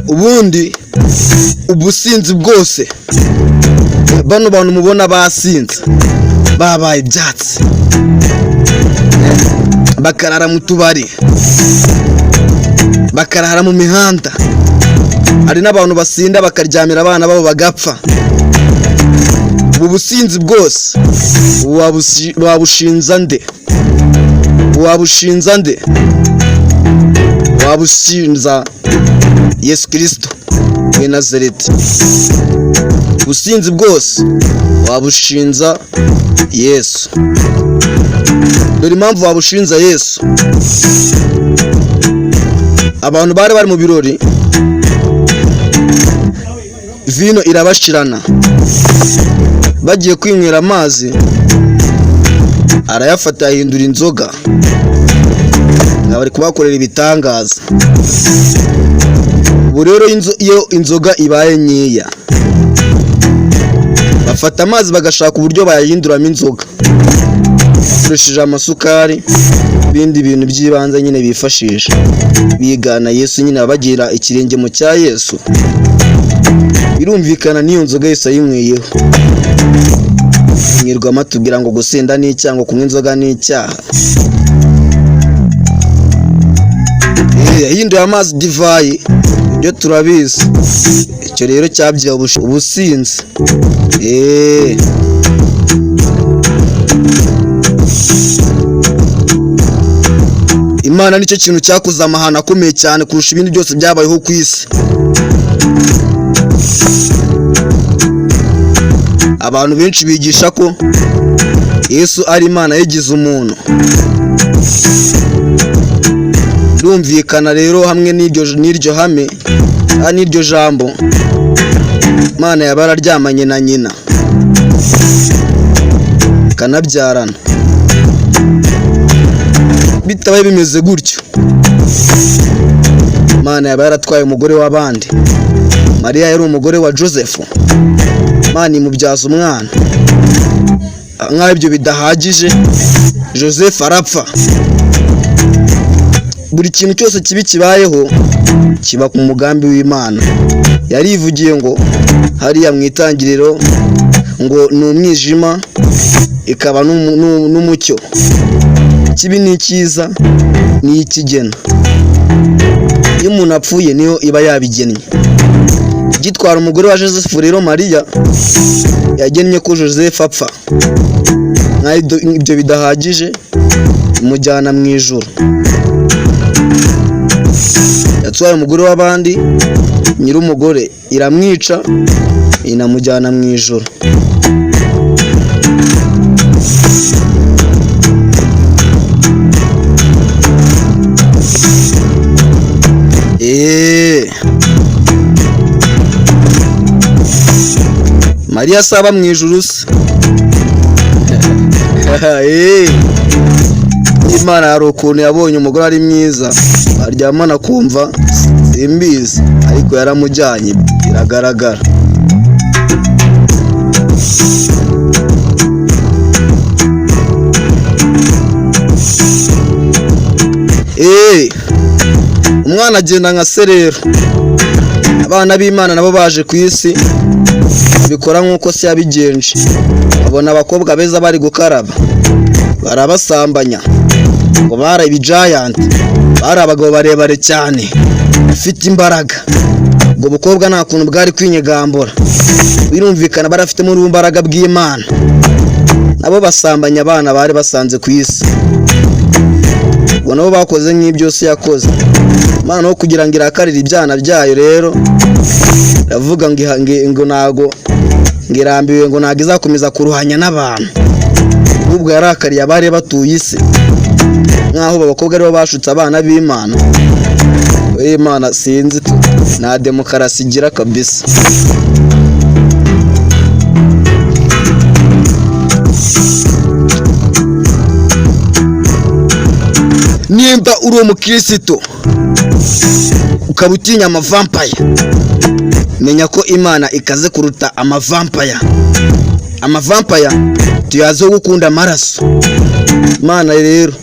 ubundi ubusinzi bwose bano bantu mubona basinze babaye ibyatsi bakarara mu tubari bakarara mu mihanda. Hari n'abantu basinda bakaryamira abana babo bagapfa. Ubu businzi bwose wabushinza nde? Wabushinza nde? Wabushinza Yesu Kristo w'i Nazareti. Ubusinzi bwose wabushinza Yesu. Dore impamvu wabushinza Yesu. Abantu bari mu birori, vino irabashirana, bagiye kwinywera amazi arayafata ahindura inzoga. Bari kubakorera ibitangaza. Ubu rero iyo inzoga ibaye nkeya, bafata amazi bagashaka uburyo bayahinduramo inzoga bakoresheje amasukari, ibindi bintu by'ibanze nyine bifashisha. Bigana Yesu nyine bagira ikirenge mu cya Yesu. Birumvikana niyo nzoga Yesu ayinyweyeho. Mwirwa amatubwira ngo gusinda ni icyaha, ngo kunywa inzoga ni icyaha. Yahinduye amazi divayi, ibyo turabizi. Icyo rero cyabyaye ubusinzi. Imana nicyo kintu cyakoze amahano akomeye cyane kurusha ibindi byose byabayeho ku isi. Abantu benshi bigisha ko Yesu ari Imana yigize umuntu. Birumvikana rero hamwe n'iryo hame n'iryo jambo, Imana yaba yararyamanye na nyina kanabyarana. Bitabaye bimeze gutyo, Imana yaba yaratwaye umugore w'abandi. Mariya yari umugore wa Joseph, Imana imubyaza umwana. Nk'aho ibyo bidahagije, Joseph arapfa. Buri kintu cyose kibi kibayeho kiba ku mugambi w'Imana. Yarivugiye ngo hariya mu itangiriro ngo ni umwijima ikaba n'umucyo, kibi ni cyiza ni ikigena. Iyo umuntu apfuye niyo iba yabigennye. Gitwara umugore wa Joseph rero Mariya yagennye ko Joseph apfa. Ibyo bidahagije imujyana mu ijuru. Yatwaye umugore w'abandi, nyir'umugore iramwica, inamujyana mu ijuru. Mariya asaba mu ijuru se. Imana hari ukuntu yabonye umugore ari mwiza, aryamana kumva simbizi, ariko yaramujyanye biragaragara. Umwana agenda nka se rero. Abana b'Imana nabo baje ku isi bikora nk'uko se yabigenje. Babona abakobwa beza bari gukaraba, barabasambanya ngo bari ibigiant, bari abagabo barebare cyane bafite imbaraga. Ubwo bukobwa nta kuntu bwari kwinyegambura. Birumvikana barafite mu imbaraga bw'Imana, nabo basambanya abana bari basanze ku isi. Ubwo nabo bakoze nk'ibyo se yakoze. Imana no kugira ngo irakarire ibyana byayo rero iravuga ngo nago ngirambiwe, ngo nago izakomeza kuruhanya n'abantu. Ubwo yarakariye abari batuye isi, nkaho abakobwa aribo bashutse abana b'Imana. Imana sinzi nta demokarasi igira kabisa. Nimba uri umukristo ukaba utinya amavampaya, menya ko Imana ikaze kuruta amavampaya. Amavampaya tuyazeho gukunda amaraso. Imana rero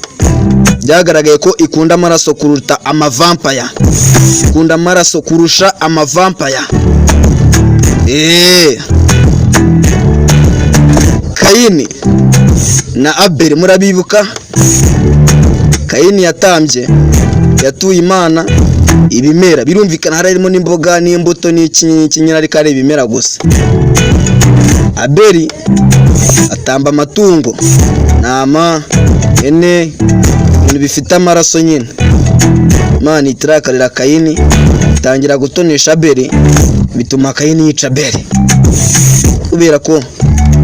byagaragaye ko ikunda amaraso kuruta amavampaya, ikunda amaraso kurusha amavampaya. Kayini na Abeli murabibuka? Kayini yatambye, yatuye Imana ibimera, birumvikana harimo n'imboga n'imbuto n'ikinyira ariko ari ibimera gusa. Abeli atamba amatungo, ntama, hene, ibintu bifite amaraso nyine. Imana itirakarira Kayini, itangira gutonesha Abeli, bituma Kayini yica Abeli, kubera ko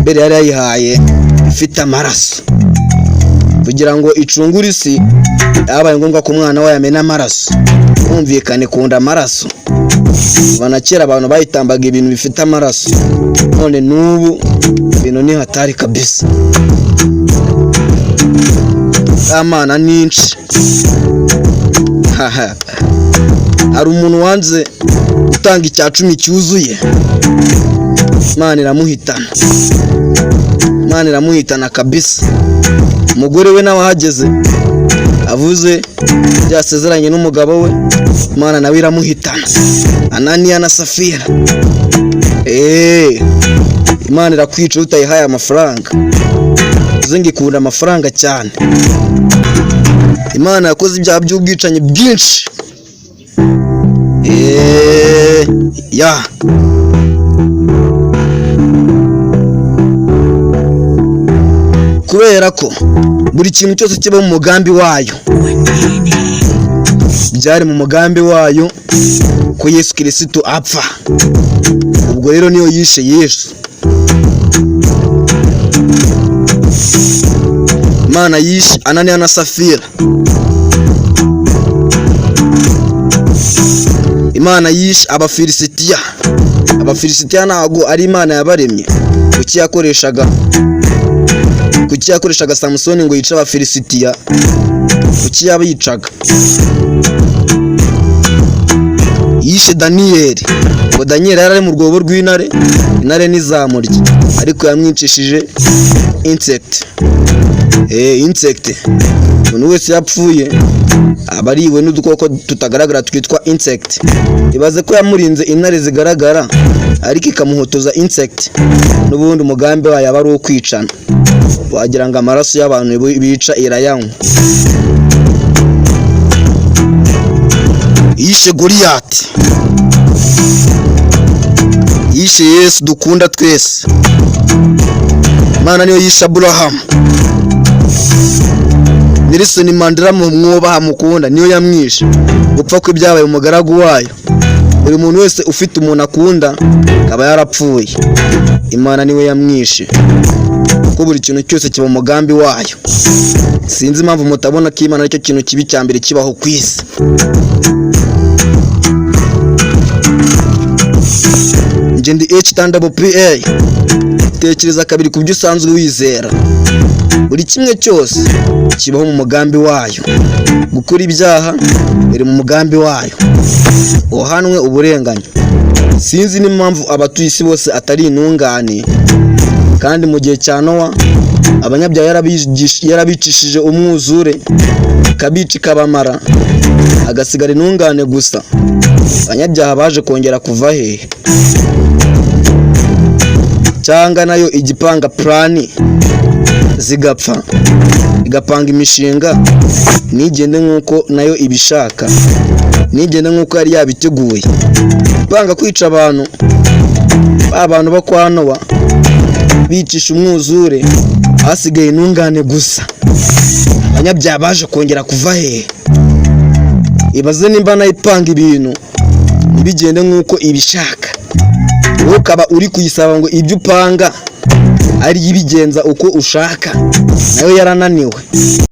Abeli yari yayihaye ifite amaraso kugira ngo icungure isi. Yabaye ngombwa ko umwana we yamena amaraso, kumvikane kunda amaraso. Bana kera abantu bayitambaga ibintu bifite amaraso, none n'ubu ibintu ni hatari kabisa. Amana ninshi. Hari umuntu wanze gutanga icya 10 cyuzuye, Imana iramuhitana, Imana iramuhitana kabisa. Umugore we nawe ahageze avuze byasezeranye n'umugabo we, Imana nawe iramuhitana. Ananiya na Safira, Imana irakwica utayihaye amafaranga. Uzengi ikunda amafaranga cyane. Imana yakoze ibyaha by'ubwicanyi bwinshi. Kubera ko buri kintu cyose kiba mu mugambi wayo, byari mu mugambi wayo ko Yesu Kristo apfa. Ubwo rero niyo yishe Yesu. Imana yishe Ananiya na Safira, Imana yishe Abafilisitiya. Abafilisitiya ntago ari Imana yabaremye. Kuki yakoreshaga Samusoni ngo yice Abafilisitiya? Kuki yabicaga? Yishe Daniyeli, ngo Daniyeli yari mu rwobo rw'intare, intare n'izamurya, ariko yamwicishije insect. Umuntu wese yapfuye abariwe n'udukoko tutagaragara twitwa insect. Ibaze ko yamurinze intare zigaragara ariko ikamuhotoza insect. N'ubundi umugambi wayo aba ari ukwicana, wagira ngo amaraso y'abantu bica irayanywa. Yishe Goliyati, yishe Yesu dukunda twese. Imana niyo yishe Aburahamu. Nelson Mandela mu mwubaha mukunda niyo yamwishe. Gupfa ko ibyabaye umugaragu wayo. Buri muntu wese ufite umuntu akunda akaba yarapfuye, Imana niwe yamwishe. Ko buri kintu cyose kiba umugambi wayo. Sinzi impamvu mutabona ko Imana aricyo kintu kibi cyambere kibaho ku isi. Ngendi HTWPA, tekereza kabiri kubyo usanzwe wizera. Buri kimwe cyose kibaho mu mugambi wayo. Gukora ibyaha biri mu mugambi wayo, uhanwe uburenganya. Sinzi n'impamvu abatuye isi bose atari intungane, kandi mu gihe cya Nowa abanyabyaha yarabicishije umwuzure, kabici kabamara, agasigara intungane gusa. Abanyabyaha baje kongera kuva hehe? Cyangwa nayo igipanga plani zigapfa, igapanga imishinga nigende nkuko nayo ibishaka, nigende nkuko yari yabiteguye. Banga kwica abantu, abantu bo kwa Nowa bicisha umwuzure, hasigaye intungane gusa. Abanyabyaha baje kongera kuva hehe? Ibaze nimba nayipanga ibintu bigende nkuko ibishaka, ukaba uri kuyisaba ngo ibyo upanga ari ibigenza uko ushaka, nayo yarananiwe.